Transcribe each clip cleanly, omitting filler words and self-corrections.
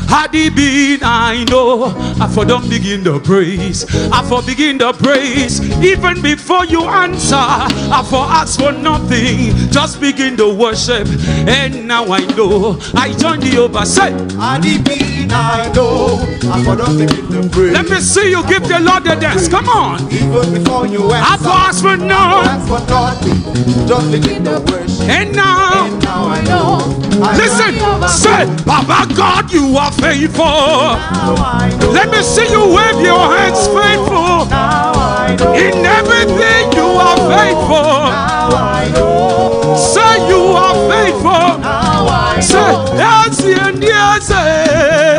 Had it been, I know, I for don't begin the praise. I for begin the praise. Even before you answer, I for ask for nothing. Just begin the worship. And now I know, I join the overset. Had it been, I know, I for don't begin the praise. Let me see you give the Lord the dance. Come on. Even before you answer, I for ask for nothing. Just begin the worship. And now I know. Listen, say, Baba God, you are faithful. Let me see you wave your hands, faithful. In everything you are faithful. Say you are faithful. Say, yes, and yes.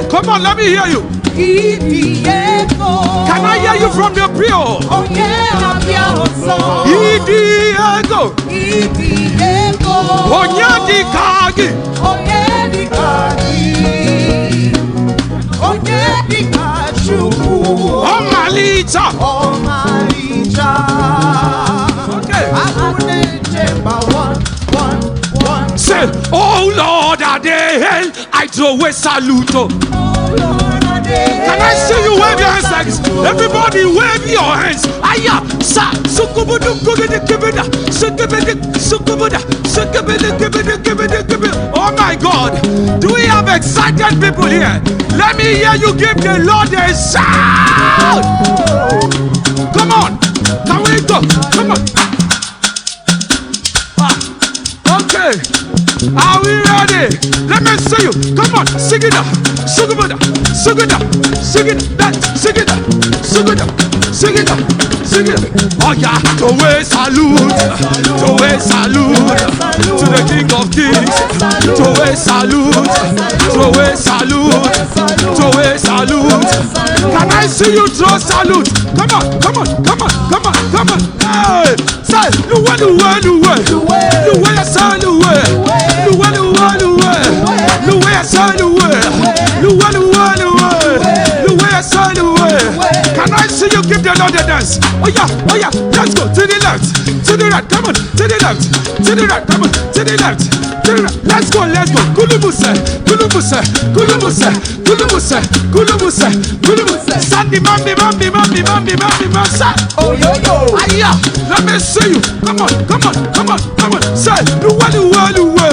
Come on, let me hear you. Can I hear you from the pure? Oh yeah, Diego. Onyadi Kagi. Onyadi Kagi. Onyadi Kachu. Oh Malita. Oh Malita. Okay. I wouldn't remember one. Say, oh Lord, Adel, I throw a salute. Oh Lord, Adel. Can I see you wave your hands like this? Everybody wave your hands. Aya, sa, sukubudu, kubidi, kibida, sukubidi, sukubuda, sukubidi, kibidi, kibidi, kibidi. Oh my God, do we have excited people here? Let me hear you give the Lord a shout. Come on, can we go? Come on. Okay, are we ready? Let me see you. Come on, sing it up. Sing it up. Sing it up. Sing it up. Sing it up. Sing it up. Sing it up. Sing it up. Oh yeah. Towe salute. Towe salute. To the King of Kings. Towe salute. Towe salute. Towe salute. Can I see you throw salute? Come on. Come on. Come on. Come on. Come on. Hey. Say, Luwe, Luwe, Luwe. Luwe, say Luwe. Luwe, Luwe, Luwe. Luwe, say Luwe. Luwe, Luwe, Luwe. Luwe, say Luwe. Can I see you give the Lord a dance? Oh yeah, let's go to the left, to the right, come on, to the left, to the right, come on, to the left, to the right. Let's go. Kulubuse, kulubuse, kulubuse, kulubuse, kulubuse, kulubuse. Sandy, mambi, mambi, mambi, mambi, mambi, mambi. Oh yo yo. Aya, let me see you. Come on, come on, come on, come on. Say, Luwe, Luwe, Luwe.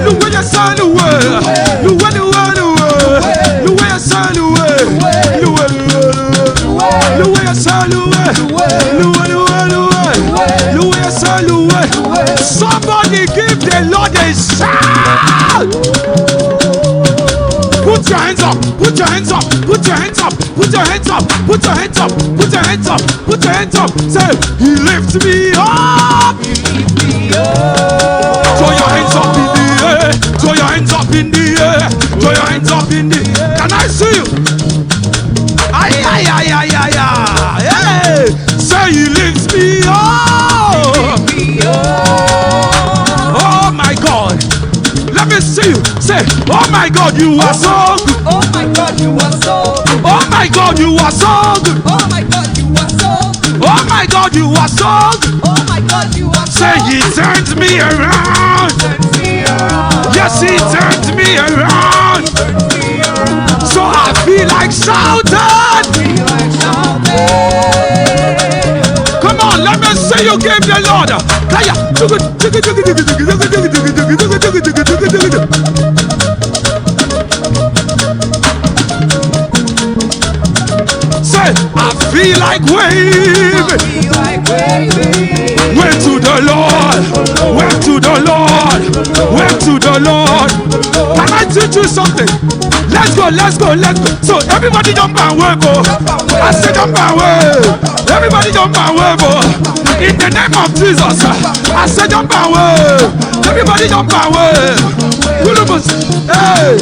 Luwe, say Luwe. Luwe, Luwe, Luwe. Luwe, say Luwe. Luwe, Luwe, Luwe, say Luwe. Luwe, Luwe, Luwe. Luwe, say Luwe. Somebody give the Lord a shout. Put your hands up, put your hands up, put your hands up, put your hands up, put your hands up, put your hands up, put your hands up. Say, He lifts me up. He lifts me up. Throw your hands up in the air. Throw your hands up in the air. Throw your hands up in the air. Can I see you? Ay. Hey. Say, He lifts me up. Oh my God. Let me see you. Say, oh my God, you are so good. Oh my God, you are so good. Oh my God, you are so good. Oh my God, you are so good. Oh my God, you are so good. Oh my God, you are so Say, He turns me around. Yes, He turns me around. So I feel like shouting. Come on, let me see you give the Lord. Say, I feel like waving. Went to the Lord. Went to the Lord. Went to the Lord. Can I teach you something? Let's go. So everybody jump and wave. I said jump and wave. Everybody jump and wave. In the name of Jesus. I said jump and wave. Everybody jump and wave. Hey.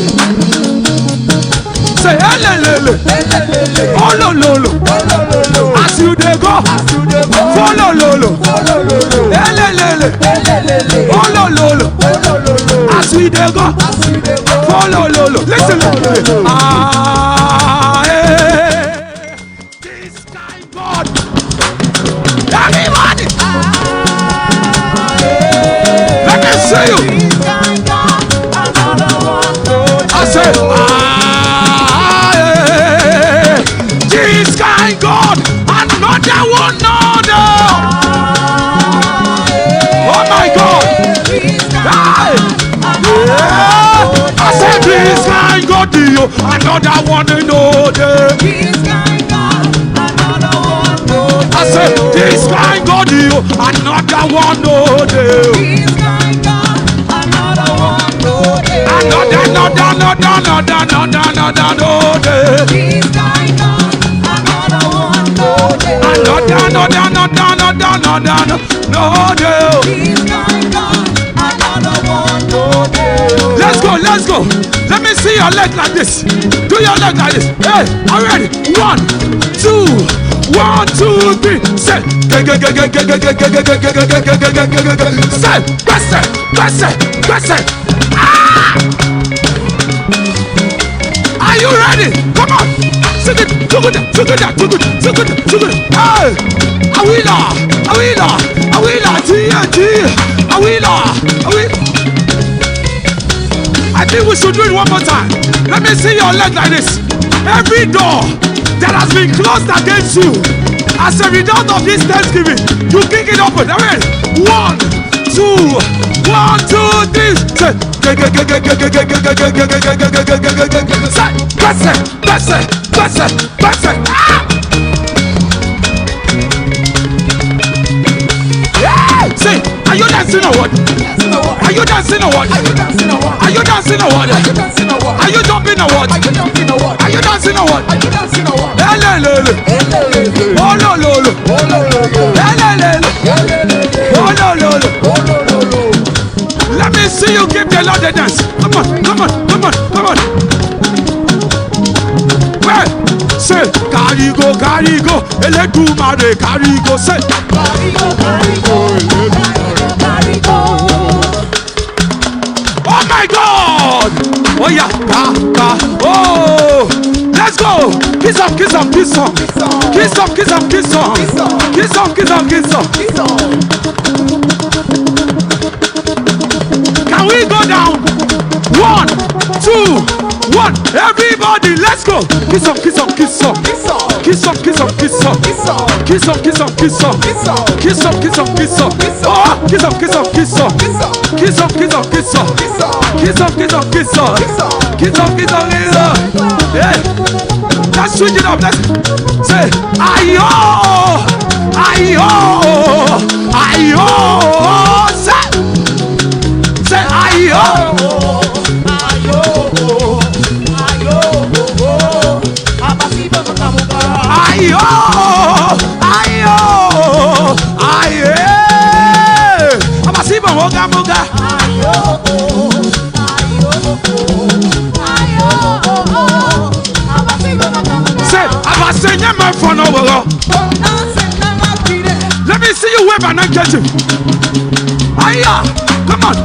Say hello. Oh lo. As you dey go. Follow lo. Hello. Oh lo. As we dey go. Follow lo. Listen. This kind God. Everybody. Let me see you. I said Hey! Yeah. I said this kind God, you another one in no day. I said this kind God, you another one no day. Another no day. Let's go. Let me see your leg like this. Do your leg like this. Hey, I'm ready. 1, 2, 1, 2, 3. Say, press it. Ah! Are you ready? Come on. Sing it. Hey, Awila, TNT. Awila. I think we should do it one more time. Let me see your leg like this. Every door that has been closed against you as a result of this Thanksgiving, you kick it open. Amen. 1, 2, 1, 2, 3. Press it. Ah! Yeah! Say, are you dancing or what? Are you dancing or what? Are you dancing or what? Are you dancing or what? Are you jumping or what? Are you jumping or what? Are you dancing or what? Are you dancing or what? Oh no. Let me see you give the Lord a dance. Come on. Where? Say, carry go. Eledumare, carry go. Say, carry go. Oh my God! Oh yeah, oh! Let's go! Kiss up. Can we go down? 1, 2, 1. Everybody, let's go! Kiss up. Yeah. Let's switch it up. Let's say, ayo. Say, ayo. Abasiba moga. Say, abasenya my phone over. Let me see you wave and engage him. Aya, come on.